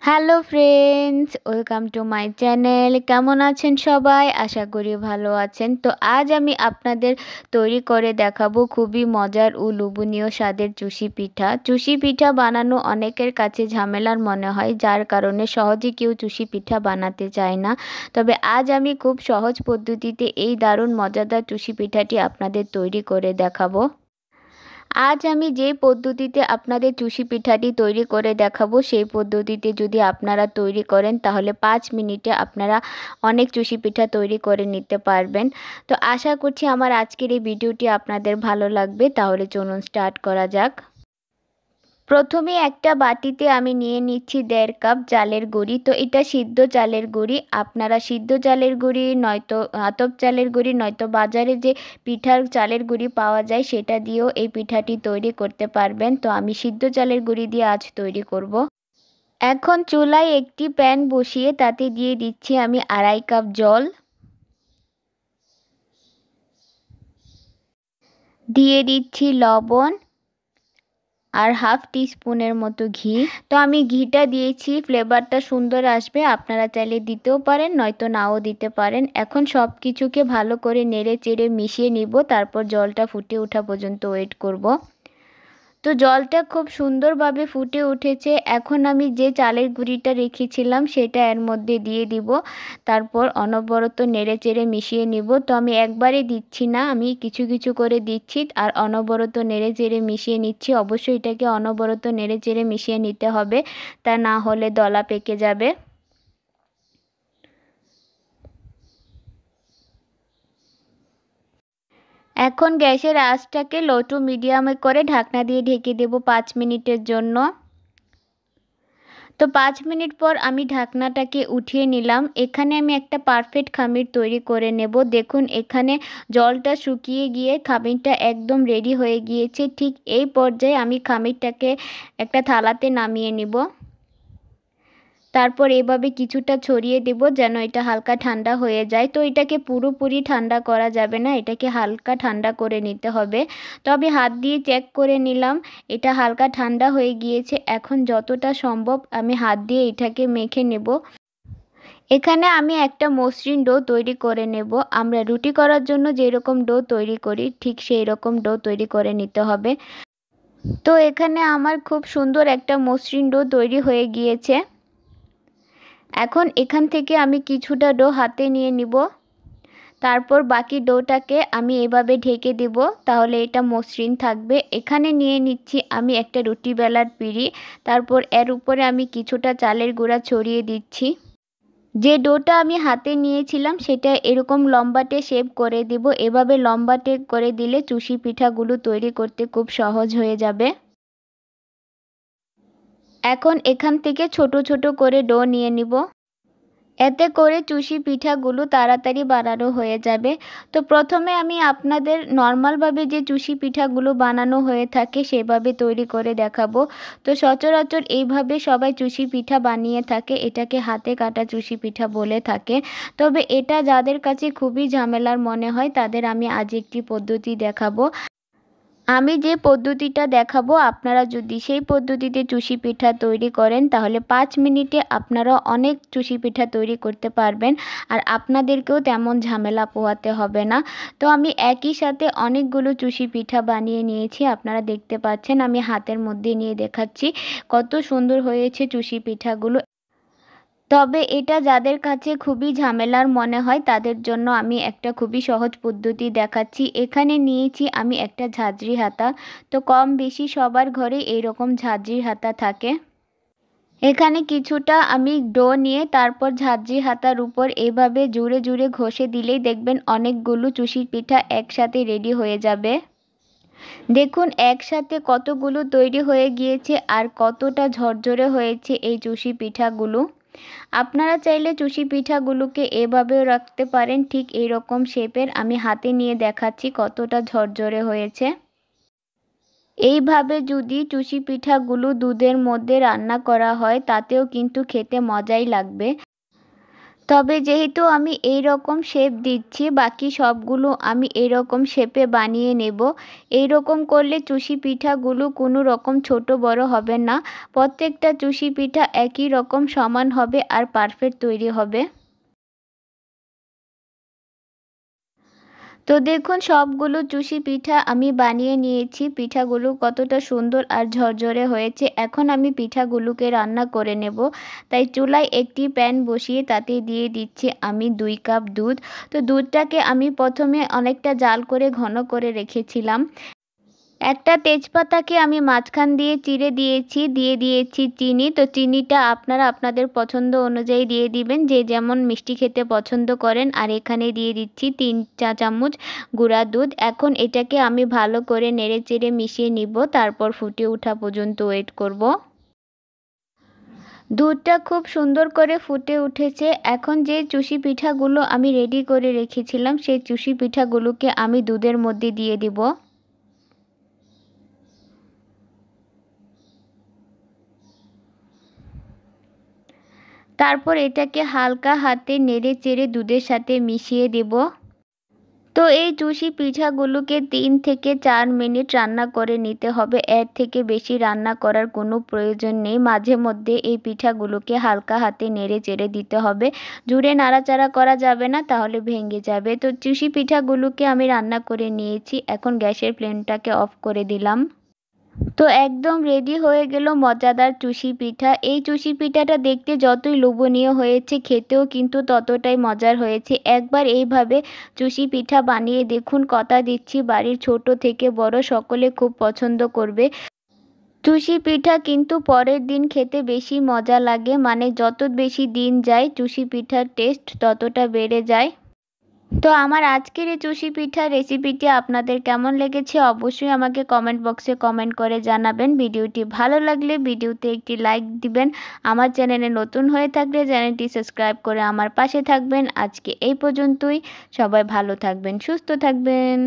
Hello friends, welcome to my channel. কেমন আছেন সবাই? আশা করি ভালো আছেন। তো আজ আমি আপনাদের তৈরি করে দেখাবো খুবই মজার ও লোভনীয় স্বাদের চুষি পিঠা। চুষি পিঠা বানানো অনেকের কাছে ঝামেলার মনে হয়, যার কারণে সহজে কেউ চুষি পিঠা বানাতে চায় না। তবে আজ আমি খুব সহজ পদ্ধতিতে এই দারুণ মজাদার চুষি পিঠাটি আপনাদের তৈরি করে দেখাবো। আজ আমি যে পদ্ধতিতে আপনাদের চুষি পিঠাটি তৈরি করে দেখাবো, সেই পদ্ধতিতে যদি আপনারা তৈরি করেন তাহলে 5 মিনিটে আপনারা অনেক চুষি পিঠা তৈরি করে নিতে পারবেন। তো আশা করছি আমার আজকের এই ভিডিওটি আপনাদের ভালো লাগবে। তাহলে চলুন স্টার্ট করা যাক। প্রথমে একটা বাটিতে আমি নিয়ে নিচ্ছি 1.5 কাপ চালের গুঁড়ি। তো এটা সিদ্ধ চালের গুঁড়ি। আপনারা সিদ্ধ চালের গুঁড়ি নয়তো আতপ চালের গুঁড়ি নয়তো বাজারে যে পিঠার চালের গুঁড়ি পাওয়া যায় সেটা দিয়েও এই পিঠাটি তৈরি করতে পারবেন। তো আমি সিদ্ধ চালের গুঁড়ি দিয়ে আজ তৈরি করব। এখন চুলায় একটি প্যান বসিয়ে তাতে দিয়ে দিচ্ছি আমি 2.5 কাপ জল, দিয়ে দিচ্ছি লবণ আর হাফ টিস্পুনের মতো ঘি। তো আমি ঘিটা দিয়েছি, ফ্লেভারটা সুন্দর আসবে। আপনারা চাইলে দিতেও পারেন নয়তো নাও দিতে পারেন। এখন সব কিছুকে ভালো করে নেড়ে চেড়ে মিশিয়ে নিব, তারপর জলটা ফুটে ওঠা পর্যন্ত ওয়েট করব। তো জলটা খুব সুন্দরভাবে ফুটে উঠেছে। এখন আমি যে চালের গুঁড়িটা রেখেছিলাম সেটা এর মধ্যে দিয়ে দিব, তারপর অনবরত নেড়ে চেড়ে মিশিয়ে নিব। তো আমি একবারে দিচ্ছি না, আমি কিছু কিছু করে দিচ্ছি আর অনবরত নেড়ে চেড়ে মিশিয়ে নিচ্ছি। অবশ্যই এটাকে অনবরত নেড়ে চেড়ে মিশিয়ে নিতে হবে, তা না হলে দলা পেকে যাবে। এখন গ্যাসের আঁচটাকে লো টু মিডিয়ামে করে ঢাকনা দিয়ে ঢেকে দেব 5 মিনিটের জন্য। তো 5 মিনিট পর আমি ঢাকনাটাকে উঠিয়ে নিলাম। এখানে আমি একটা পারফেক্ট খামির তৈরি করে নেব। দেখুন এখানে জলটা শুকিয়ে গিয়ে খামিরটা একদম রেডি হয়ে গিয়েছে। ঠিক এই পর্যায়ে আমি খামিরটাকে একটা থালাতে নামিয়ে নিব। তারপর এভাবে কিছুটা ছড়িয়ে দেব যেন এটা হালকা ঠান্ডা হয়ে যায়। তো এটাকে পুরোপুরি ঠান্ডা করা যাবে না, এটাকে হালকা ঠান্ডা করে নিতে হবে। তো আমি হাত দিয়ে চেক করে নিলাম, এটা হালকা ঠান্ডা হয়ে গিয়েছে। এখন যতটা সম্ভব আমি হাত দিয়ে এটাকে মেখে নেব। এখানে আমি একটা মসৃণ ডো তৈরি করে নেব। আমরা রুটি করার জন্য যেরকম ডো তৈরি করি ঠিক সেই রকম ডো তৈরি করে নিতে হবে। তো এখানে আমার খুব সুন্দর একটা মসৃণ ডো তৈরি হয়ে গিয়েছে। এখন এখান থেকে আমি কিছুটা ডো হাতে নিয়ে নিব, তারপর বাকি ডোটাকে আমি এভাবে ঢেকে দেব, তাহলে এটা মসৃণ থাকবে। এখানে নিয়ে নিচ্ছি আমি একটা রুটি বেলার পিঁড়ি, তারপর এর উপরে আমি কিছুটা চালের গুঁড়া ছড়িয়ে দিচ্ছি। যে ডোটা আমি হাতে নিয়েছিলাম সেটা এরকম লম্বাটে শেপ করে দেব। এভাবে লম্বাটে করে দিলে চুষি পিঠাগুলো তৈরি করতে খুব সহজ হয়ে যাবে। এখন এখান থেকে ছোট ছোট করে ডো নিয়ে নিব, এতে করে চুষি পিঠাগুলো তাড়াতাড়ি বানানো হয়ে যাবে। তো প্রথমে আমি আপনাদের নর্মালভাবে যে চুষি পিঠাগুলো বানানো হয়ে থাকে সেভাবে তৈরি করে দেখাবো। তো সচরাচর এইভাবে সবাই চুষি পিঠা বানিয়ে থাকে, এটাকে হাতে কাটা চুষি পিঠা বলে থাকে। তবে এটা যাদের কাছে খুবই ঝামেলার মনে হয় তাদের আমি আজ একটি পদ্ধতি দেখাবো। আমি যে পদ্ধতিটা দেখাবো আপনারা যদি সেই পদ্ধতিতে চুষি পিঠা তৈরি করেন তাহলে 5 মিনিটে আপনারা অনেক চুষি পিঠা তৈরি করতে পারবেন আর আপনাদেরকেও তেমন ঝামেলা পোহাতে হবে না। তো আমি একই সাথে অনেকগুলো চুষি পিঠা বানিয়ে নিয়েছি, আপনারা দেখতে পাচ্ছেন। আমি হাতের মধ্যে নিয়ে দেখাচ্ছি কত সুন্দর হয়েছে চুষি পিঠাগুলো। তবে এটা যাদের কাছে খুবই ঝামেলার মনে হয় তাদের জন্য আমি একটা খুবই সহজ পদ্ধতি দেখাচ্ছি। এখানে নিয়েছি আমি একটা ঝাঁঝরি হাতা। তো কম বেশি সবার ঘরে এইরকম ঝাঁঝরি হাতা থাকে। এখানে কিছুটা আমি ডো নিয়ে তারপর ঝাঁঝরি হাতার উপর এভাবে জুড়ে জুড়ে ঘষে দিলেই দেখবেন অনেকগুলো চুষি পিঠা একসাথে রেডি হয়ে যাবে। দেখুন একসাথে কতগুলো তৈরি হয়ে গিয়েছে আর কতটা ঝরঝরে হয়েছে এই চুষি পিঠাগুলো। আপনারা চাইলে চুষি পিঠাগুলোকে এভাবেও রাখতে পারেন, ঠিক এইরকম শেপের। আমি হাতে নিয়ে দেখাচ্ছি কতটা ঝরঝরে হয়েছে। এইভাবে যদি চুষি পিঠাগুলো দুধের মধ্যে রান্না করা হয় তাতেও কিন্তু খেতে মজাই লাগবে। তবে যেহেতু আমি এই রকম শেপ দিচ্ছি, বাকি সবগুলো আমি এই রকম শেপে বানিয়ে নেব। এই রকম করলে চুষি পিঠাগুলো কোনো রকম ছোট বড় হবে না। প্রত্যেকটা চুষি পিঠা একই রকম সমান হবে আর পারফেক্ট তৈরি হবে। তো দেখুন সবগুলো চুষি পিঠা আমি বানিয়ে নিয়েছি। পিঠাগুলো কতটা সুন্দর আর ঝরঝরে হয়েছে। এখন আমি পিঠাগুলোকে রান্না করে নেব। তাই চুলায় একটি প্যান বসিয়ে তাতে দিয়ে দিচ্ছি আমি 2 কাপ দুধ। তো দুধটাকে আমি প্রথমে অনেকটা জাল করে ঘন করে রেখেছিলাম। একটা তেজপাতাকে আমি মাঝখান দিয়ে চিড়ে দিয়েছি, দিয়ে দিয়েছি চিনি। তো চিনিটা আপনারা আপনাদের পছন্দ অনুযায়ী দিয়ে দিবেন, যে যেমন মিষ্টি খেতে পছন্দ করেন। আর এখানে দিয়ে দিচ্ছি 3 চা চামচ গুঁড়া দুধ। এখন এটাকে আমি ভালো করে নেড়েচেড়ে মিশিয়ে নিব, তারপর ফুটে ওঠা পর্যন্ত ওয়েট করব। দুধটা খুব সুন্দর করে ফুটে উঠেছে। এখন যে চুষি পিঠাগুলো আমি রেডি করে রেখেছিলাম, সেই চুষি পিঠাগুলোকে আমি দুধের মধ্যে দিয়ে দিব। তারপর এটাকে হালকা হাতে নেড়ে চেড়ে দুধের সাথে মিশিয়ে দেব। তো এই চুষি পিঠাগুলোকে 3 থেকে 4 মিনিট রান্না করে নিতে হবে। এর থেকে বেশি রান্না করার কোনো প্রয়োজন নেই। মাঝে মধ্যে এই পিঠাগুলোকে হালকা হাতে নেড়ে চেড়ে দিতে হবে। জোরে নাড়াচাড়া করা যাবে না, তাহলে ভেঙে যাবে। তো চুষি পিঠাগুলোকে আমি রান্না করে নিয়েছি। এখন গ্যাসের ফ্লেমটাকে অফ করে দিলাম। তো একদম রেডি হয়ে গেল মজাদার চুষি পিঠা। এই চুষি পিঠাটা দেখতে যতই লোভনীয় হয়েছে, খেতেও কিন্তু ততটাই মজার হয়েছে। একবার এইভাবে চুষি পিঠা বানিয়ে দেখুন, কথা দিচ্ছি বাড়ির ছোট থেকে বড় সকলে খুব পছন্দ করবে। চুষি পিঠা কিন্তু পরের দিন খেতে বেশি মজা লাগে, মানে যত বেশি দিন যায় চুষি পিঠার টেস্ট ততটা বেড়ে যায়। তো আমার আজকের এই চুষি পিঠার রেসিপিটি আপনাদের কেমন লেগেছে অবশ্যই আমাকে কমেন্ট বক্সে কমেন্ট করে জানাবেন। ভিডিওটি ভালো লাগলে ভিডিওতে একটি লাইক দিবেন। আমার চ্যানেলে নতুন হয়ে থাকলে চ্যানেলটি সাবস্ক্রাইব করে আমার পাশে থাকবেন। আজকে এই পর্যন্তই। সবাই ভালো থাকবেন, সুস্থ থাকবেন।